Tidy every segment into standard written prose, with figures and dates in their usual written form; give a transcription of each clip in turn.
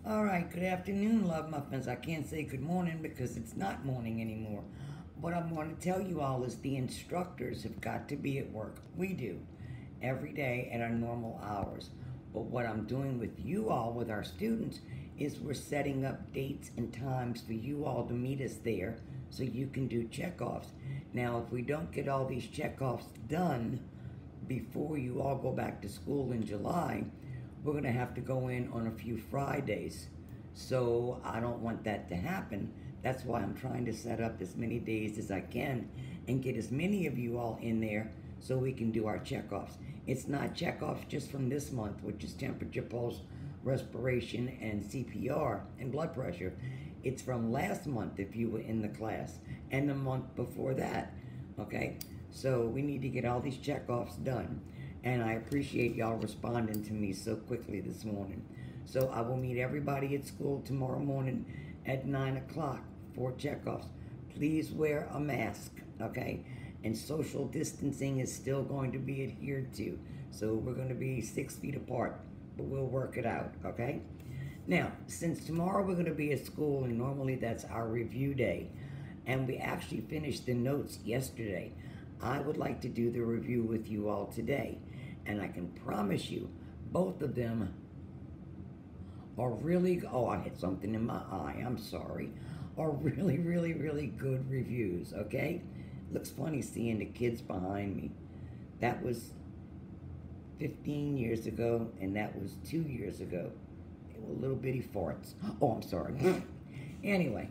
All right, good afternoon, love muffins. I can't say good morning because it's not morning anymore. What I want to tell you all is the instructors have got to be at work. We do every day at our normal hours. But what I'm doing with you all, with our students, is we're setting up dates and times for you all to meet us there so you can do checkoffs. Now, if we don't get all these checkoffs done before you all go back to school in July, we're going to have to go in on a few Fridays. So I don't want that to happen. That's why I'm trying to set up as many days as I can and get as many of you all in there so we can do our checkoffs. It's not checkoffs just from this month, which is temperature, pulse, respiration, and CPR and blood pressure. It's from last month if you were in the class and the month before that. Okay? So we need to get all these checkoffs done. And I appreciate y'all responding to me so quickly this morning. So I will meet everybody at school tomorrow morning at 9 o'clock for checkoffs. Please wear a mask, okay? And social distancing is still going to be adhered to. So we're going to be 6 feet apart, but we'll work it out, okay? Now, since tomorrow we're going to be at school, and normally that's our review day, and we actually finished the notes yesterday, I would like to do the review with you all today. And I can promise you, both of them are really, oh, I hit something in my eye, I'm sorry, are really, really, really good reviews, okay? Looks funny seeing the kids behind me. That was 15 years ago, and that was 2 years ago. They were little bitty farts. Oh, I'm sorry. Anyway,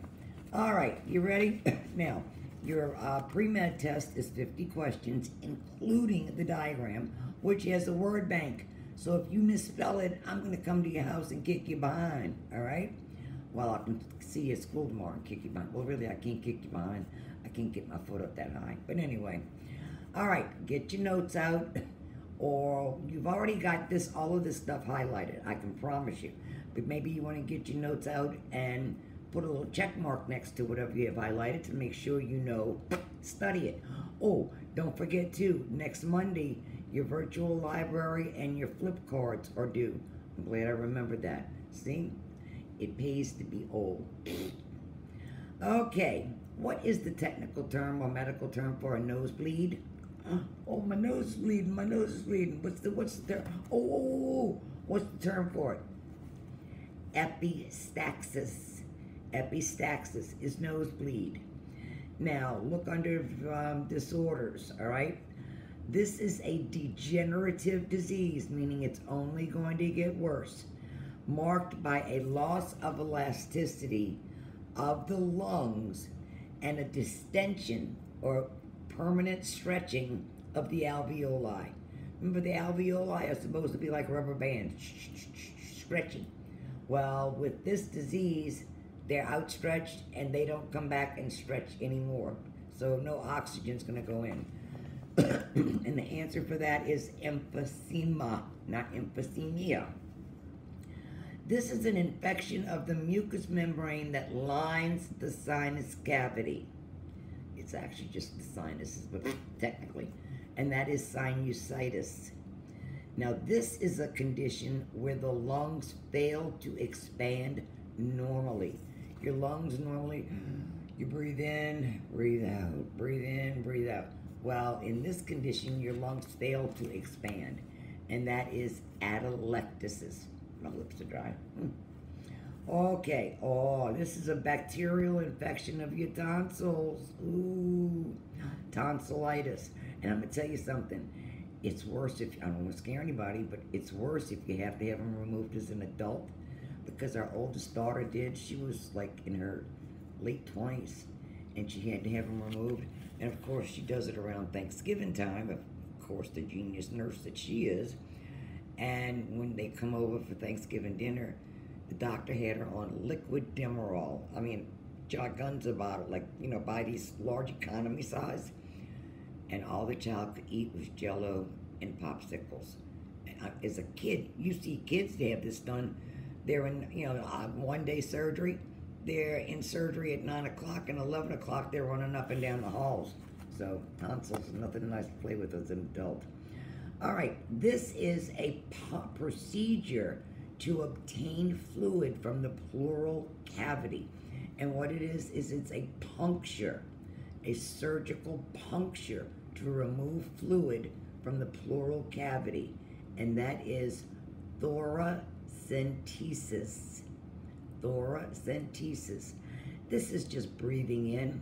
all right, you ready? Now, your pre-med test is 50 questions, including the diagram, which has a word bank. So if you misspell it, I'm going to come to your house and kick you behind, all right? Well, I can see you at school tomorrow and kick you behind. Well, really, I can't kick you behind. I can't get my foot up that high. But anyway, all right, get your notes out, or you've already got all of this stuff highlighted, I can promise you. But maybe you want to get your notes out and put a little check mark next to whatever you have highlighted to make sure you know, study it. Oh, don't forget too, next Monday, your virtual library and your flip cards are due. I'm glad I remembered that. See? It pays to be old. Okay, what is the technical term or medical term for a nosebleed? Oh, my nose is bleeding, my nose is bleeding. What's the term? Oh, what's the term for it? Epistaxis. Epistaxis is nosebleed. Now, look under disorders, all right? This is a degenerative disease, meaning it's only going to get worse, marked by a loss of elasticity of the lungs and a distension or permanent stretching of the alveoli. Remember, the alveoli are supposed to be like rubber bands, stretching. Well, with this disease, they're outstretched and they don't come back and stretch anymore. So no oxygen's going to go in. And the answer for that is emphysema, not emphysema. This is an infection of the mucous membrane that lines the sinus cavity. It's actually just the sinuses, but technically. And that is sinusitis. Now, this is a condition where the lungs fail to expand normally. Your lungs normally, you breathe in, breathe out, breathe in, breathe out. Well, in this condition, your lungs fail to expand, and that is atelectasis. My lips are dry. Okay, oh, this is a bacterial infection of your tonsils. Ooh, tonsillitis. And I'm going to tell you something. It's worse if, I don't want to scare anybody, but it's worse if you have to have them removed as an adult, because our oldest daughter did. She was like in her late 20s, and she had to have them removed. And of course, she does it around Thanksgiving time, of course, the genius nurse that she is. And when they come over for Thanksgiving dinner, the doctor had her on liquid Demerol. I mean, jargons about it, like, you know, buy these large economy size. And all the child could eat was Jell-O and popsicles. And as a kid, you see kids, they have this done. They're in, you know, 1 day surgery. They're in surgery at 9 o'clock, and 11 o'clock they're running up and down the halls. So tonsils is nothing nice to play with as an adult. All right, this is a procedure to obtain fluid from the pleural cavity. And what it is it's a puncture, a surgical puncture to remove fluid from the pleural cavity. And that is thoracentesis. Thoracentesis. This is just breathing in.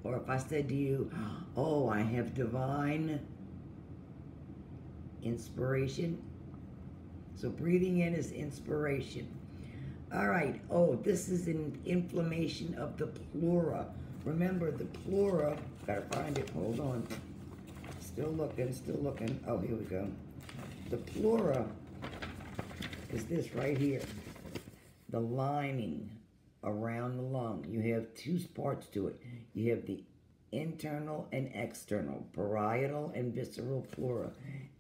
Or if I said to you, oh, I have divine inspiration. So breathing in is inspiration. All right. Oh, this is an inflammation of the pleura. Remember, the pleura, gotta find it, hold on. Still looking. Oh, here we go. The pleura is this right here. The lining around the lung. You have two parts to it. You have the internal and external, parietal and visceral pleura.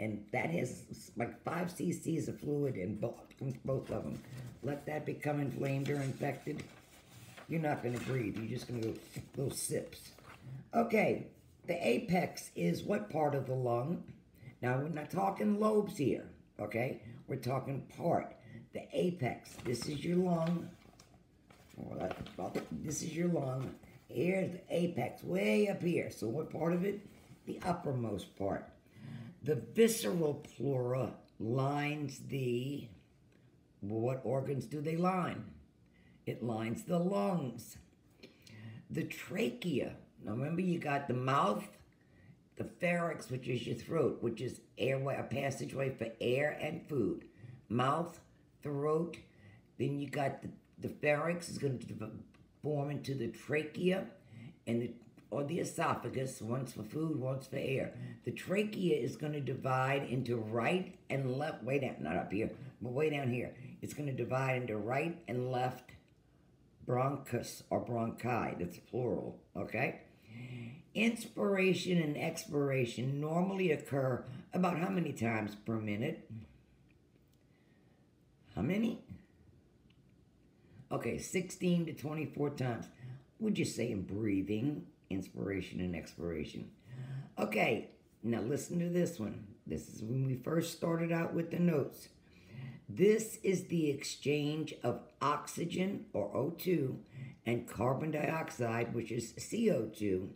And that has like 5 cc's of fluid in both of them. Let that become inflamed or infected. You're not going to breathe. You're just going to go little sips. Okay, the apex is what part of the lung? Now, we're not talking lobes here, okay? We're talking part. The apex, this is your lung. This is your lung. Here's the apex, way up here. So what part of it? The uppermost part. The visceral pleura lines the, what organs do they line? It lines the lungs. The trachea, now remember you got the mouth, the pharynx, which is your throat, which is airway, a passageway for air and food. Mouth, throat, then you got the pharynx is going to form into the trachea and or the esophagus, one's for food, one's for air. The trachea is going to divide into right and left, way down, not up here, but way down here. It's going to divide into right and left bronchus or bronchi, that's plural, okay? Inspiration and expiration normally occur about how many times per minute? How many? Okay, 16 to 24 times. Would you say in breathing, inspiration and expiration? Okay, now listen to this one. This is when we first started out with the notes. This is the exchange of oxygen, or O2, and carbon dioxide, which is CO2,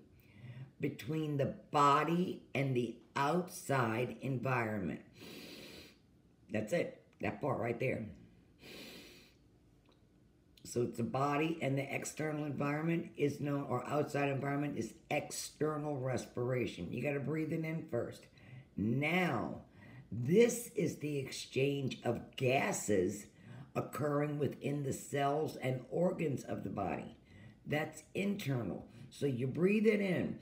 between the body and the outside environment. That's it. That part right there. So it's the body and the external environment is known, or outside environment is external respiration. You got to breathe it in first. Now, this is the exchange of gases occurring within the cells and organs of the body. That's internal. So you breathe it in.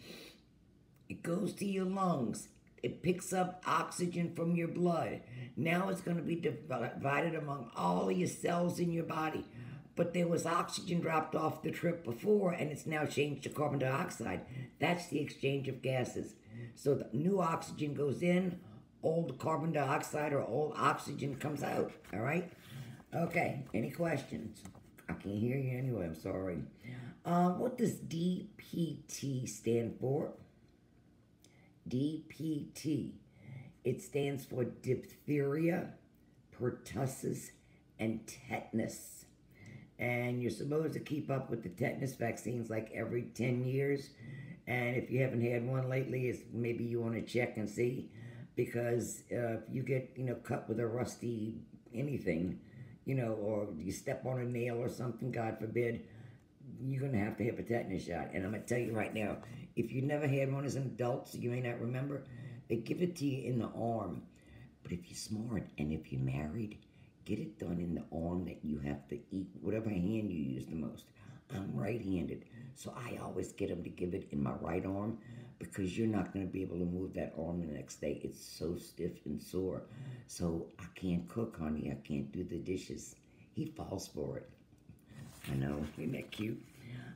It goes to your lungs. It picks up oxygen from your blood. Now it's going to be divided among all of your cells in your body. But there was oxygen dropped off the trip before, and it's now changed to carbon dioxide. That's the exchange of gases. So the new oxygen goes in, old carbon dioxide or old oxygen comes out, all right? Okay, any questions? I can't hear you anyway, I'm sorry. What does DPT stand for? DPT. It stands for diphtheria, pertussis, and tetanus. And you're supposed to keep up with the tetanus vaccines like every 10 years. And if you haven't had one lately, it's maybe you want to check and see. Because if you get, cut with a rusty anything, or you step on a nail or something, God forbid, you're going to have a tetanus shot. And I'm going to tell you right now, if you never had one as an adult, so you may not remember, they give it to you in the arm. But if you're smart and if you're married, get it done in the arm that you have to eat, whatever hand you use the most. I'm right-handed, so I always get them to give it in my right arm because you're not going to be able to move that arm the next day. It's so stiff and sore. So I can't cook, honey. I can't do the dishes. He falls for it. I know. Isn't that cute?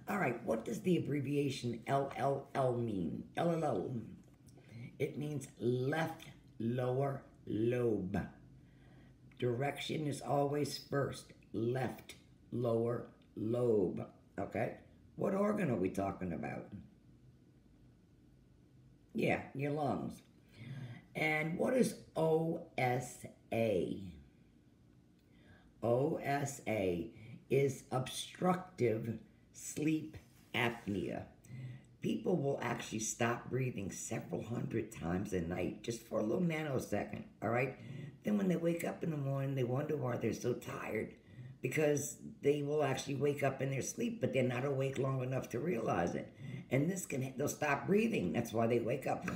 All right, what does the abbreviation LLL mean? LLL. It means left lower lobe. Direction is always first. Left lower lobe. Okay? What organ are we talking about? Yeah, your lungs. And what is OSA? OSA is obstructive sleep apnea. People will actually stop breathing several hundred times a night just for a little nanosecond, all right? Then when they wake up in the morning, they wonder why they're so tired because they will actually wake up in their sleep, but they're not awake long enough to realize it. And they'll stop breathing. That's why they wake up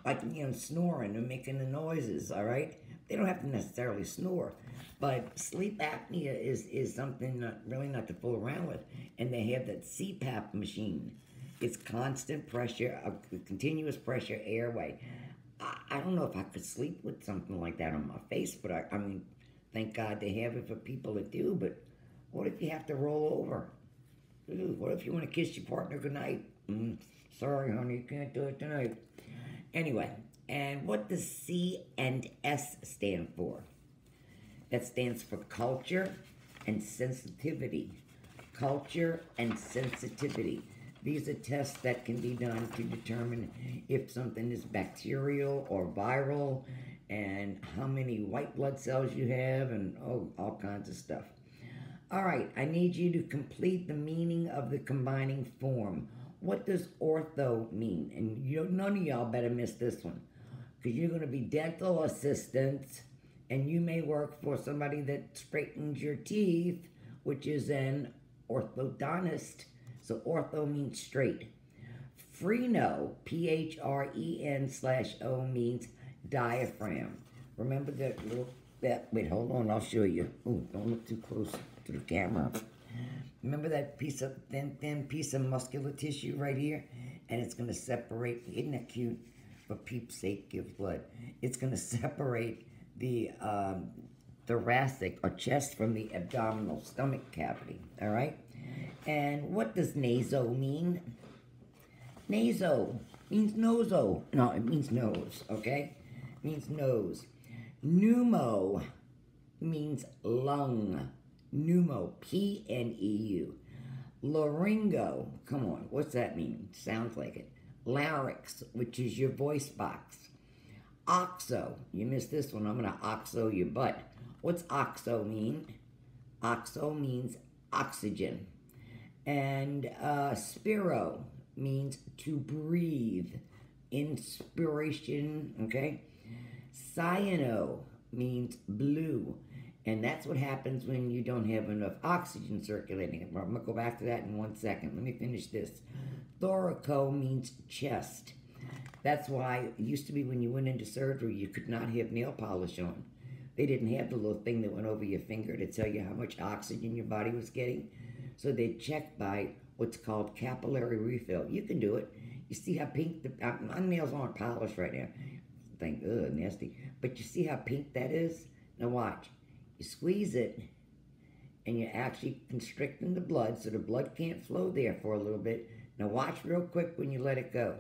like, snoring and making the noises, all right? They don't have to necessarily snore, but sleep apnea is something really not to fool around with. And they have that CPAP machine. It's constant pressure, a continuous pressure airway. I don't know if I could sleep with something like that on my face, but I mean, thank God they have it for people that do, but what if you have to roll over? Ooh, what if you want to kiss your partner goodnight? Sorry, honey, you can't do it tonight. Anyway, and what does C and S stand for? That stands for culture and sensitivity. Culture and sensitivity. These are tests that can be done to determine if something is bacterial or viral and how many white blood cells you have and all kinds of stuff. All right, I need you to complete the meaning of the combining form. What does ortho mean? And none of y'all better miss this one because you're going to be dental assistants and you may work for somebody that straightens your teeth, which is an orthodontist. So ortho means straight. Phreno, Phren/O means diaphragm. Remember wait, hold on, I'll show you. Ooh, don't look too close to the camera. Remember that piece of thin piece of muscular tissue right here? And it's gonna separate, isn't that cute? For peeps' sake, give blood. It's gonna separate the thoracic or chest from the abdominal stomach cavity, all right? And what does naso mean? Naso means noso. No, it means nose, okay? It means nose. Pneumo means lung. Pneumo, P-N-E-U. Laryngo, come on, what's that mean? Sounds like it. Larynx, which is your voice box. Oxo, you missed this one, I'm gonna oxo your butt. What's oxo mean? Oxo means oxygen. And spiro means to breathe, inspiration, okay? Cyano means blue, and that's what happens when you don't have enough oxygen circulating. I'm going to go back to that in 1 second. Let me finish this. Thoraco means chest. That's why it used to be when you went into surgery, you could not have nail polish on. They didn't have the little thing that went over your finger to tell you how much oxygen your body was getting. So they check by what's called capillary refill. You can do it. You see how pink my nails aren't polished right now. Think, ugh, nasty. But you see how pink that is? Now watch. You squeeze it, and you're actually constricting the blood, so the blood can't flow there for a little bit. Now watch real quick when you let it go.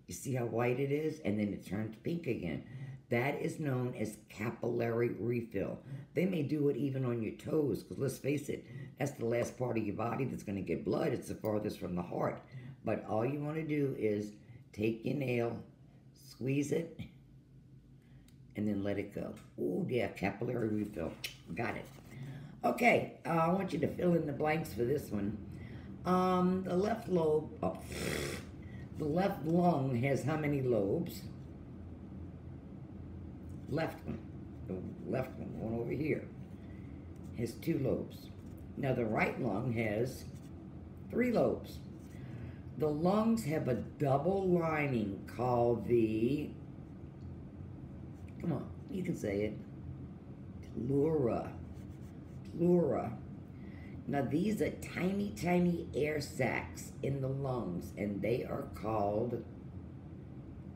You see how white it is? And then it turns pink again. That is known as capillary refill. They may do it even on your toes, because let's face it, that's the last part of your body that's going to get blood. It's the farthest from the heart. But all you want to do is take your nail, squeeze it, and then let it go. Oh, yeah, capillary refill. Got it. Okay, I want you to fill in the blanks for this one. The left lobe, the left lung has how many lobes? Left one, the left one over here, has 2 lobes. Now the right lung has 3 lobes. The lungs have a double lining called the, come on, you can say it, pleura. Pleura. Now these are tiny, tiny air sacs in the lungs, and they are called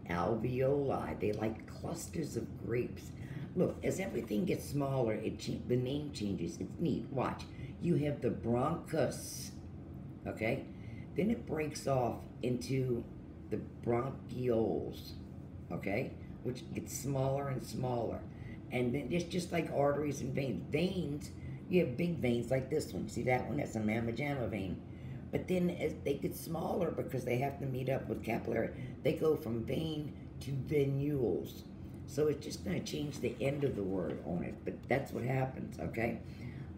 alveoli. They like clusters of grapes. Look, as everything gets smaller, the name changes. It's neat. Watch. You have the bronchus, okay? Then it breaks off into the bronchioles, okay? Which gets smaller and smaller. And then it's just like arteries and veins. Veins, you have big veins like this one. See that one? That's a mamma jamma vein. But then as they get smaller because they have to meet up with capillary, they go from vein to venules. So it's just going to change the end of the word on it, but that's what happens, okay?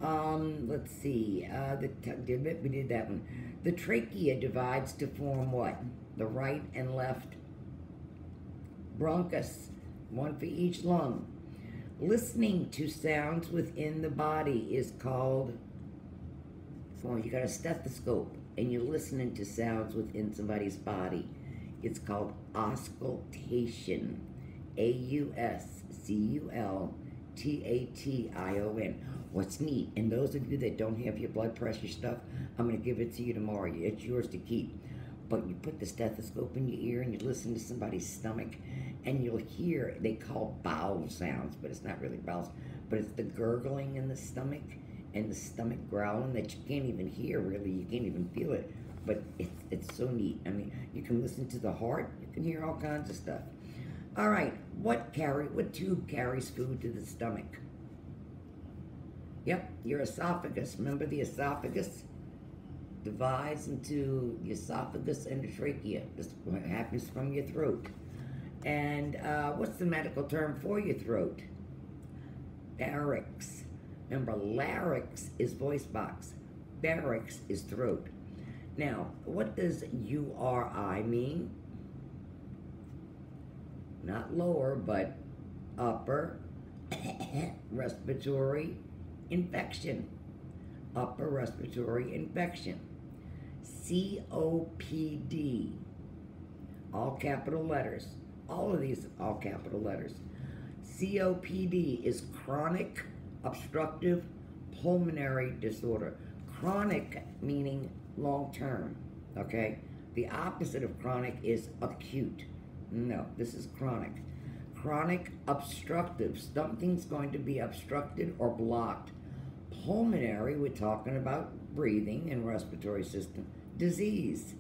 Let's see. We did that one. The trachea divides to form what? The right and left bronchus, one for each lung. Listening to sounds within the body is called, well, you got a stethoscope and you're listening to sounds within somebody's body. It's called auscultation. AUSCULTATION. What's neat, and those of you that don't have your blood pressure stuff, I'm going to give it to you tomorrow. It's yours to keep. But you put the stethoscope in your ear and you listen to somebody's stomach, and you'll hear, they call bowel sounds, but it's not really bowels, but it's the gurgling in the stomach and the stomach growling that you can't even hear, really. You can't even feel it, but it's so neat. I mean, you can listen to the heart, you can hear all kinds of stuff. All right, what tube carries food to the stomach? Yep, your esophagus. Remember, the esophagus divides into the esophagus and the trachea. This happens from your throat. And what's the medical term for your throat? Larynx. Remember, larynx is voice box. Larynx is throat. Now, what does URI mean? Not lower, but upper respiratory infection. Upper respiratory infection. COPD. All capital letters. All of these all capital letters. COPD is chronic obstructive pulmonary disorder. Chronic meaning long term, okay? The opposite of chronic is acute. No, this is chronic. Chronic obstructive. Something's going to be obstructed or blocked. Pulmonary, we're talking about breathing and respiratory system. Disease.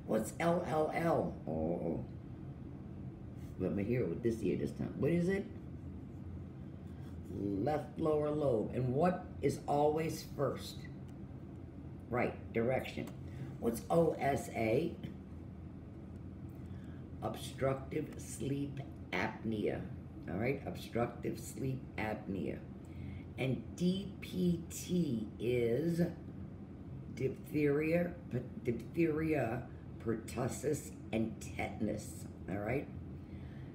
What's LLL? Oh, let me hear it with this ear this time. What is it? Left lower lobe. And what is always first? Right, direction. What's OSA? Obstructive sleep apnea. All right, obstructive sleep apnea. And DPT is diphtheria, pertussis, and tetanus. All right.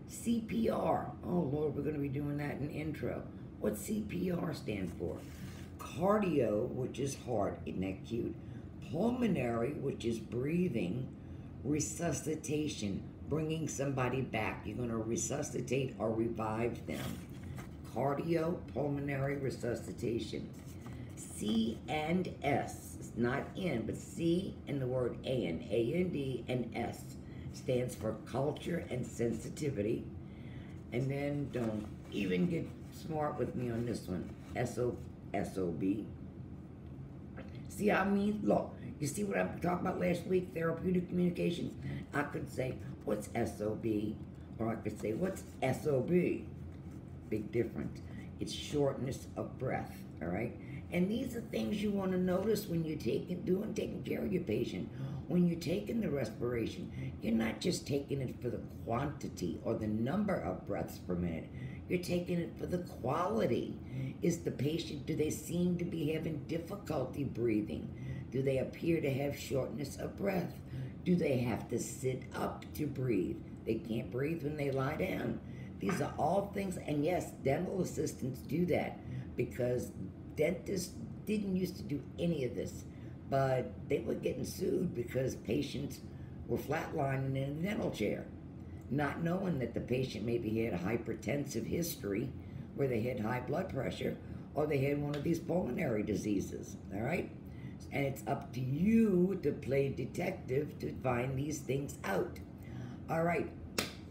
CPR. Oh Lord, we're going to be doing that in intro. What CPR stand for? Cardio, which is heart, isn't that cute? Pulmonary, which is breathing. Resuscitation, bringing somebody back. You're going to resuscitate or revive them. Cardio, pulmonary resuscitation. C and S, not N, but C and the word and, A-N-D, and S stands for culture and sensitivity. And then don't even get smart with me on this one. S-O-B. See how I mean? Look, you see what I talked about last week? Therapeutic communications. I could say, what's S-O-B? Or I could say, what's S-O-B? Big difference. It's shortness of breath, all right? And these are things you want to notice when you're taking care of your patient. When you're taking the respiration, you're not just taking it for the quantity or the number of breaths per minute. You're taking it for the quality. Is the patient, do they seem to be having difficulty breathing? Do they appear to have shortness of breath? Do they have to sit up to breathe? They can't breathe when they lie down. These are all things, and yes, dental assistants do that because dentists didn't used to do any of this, but they were getting sued because patients were flatlining in a dental chair, not knowing that the patient maybe had a hypertensive history where they had high blood pressure or they had one of these pulmonary diseases, all right? And it's up to you to play detective to find these things out. All right,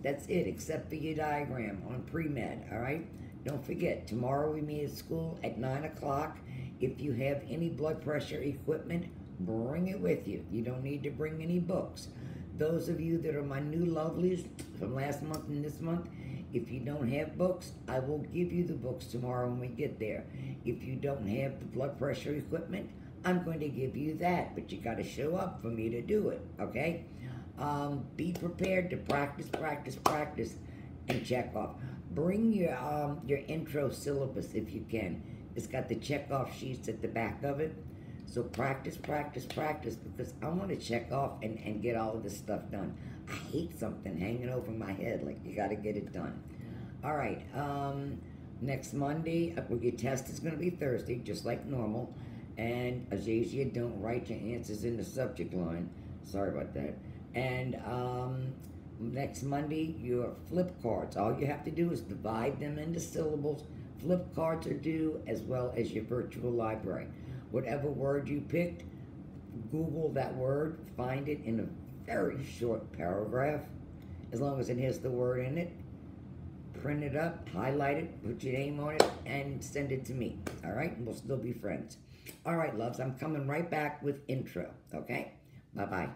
that's it, except for your diagram on pre-med, all right? Don't forget, tomorrow we meet at school at 9 o'clock. If you have any blood pressure equipment, bring it with you. You don't need to bring any books. Those of you that are my new lovelies from last month and this month, if you don't have books, I will give you the books tomorrow when we get there. If you don't have the blood pressure equipment, I'm going to give you that, but you got to show up for me to do it, okay? Be prepared to practice, practice, practice, and check off. Bring your intro syllabus if you can. It's got the check off sheets at the back of it. So practice, practice, practice, because I want to check off and get all of this stuff done. I hate something hanging over my head. Like, you got to get it done. All right. Next Monday, your test is going to be Thursday, just like normal. And as usual, don't write your answers in the subject line. Sorry about that. And next Monday, your flip cards. All you have to do is divide them into syllables. Flip cards are due, as well as your virtual library. Whatever word you picked, Google that word, find it in a very short paragraph, as long as it has the word in it. Print it up, highlight it, put your name on it, and send it to me. All right? And we'll still be friends. All right, loves, I'm coming right back with intro. Okay? Bye-bye.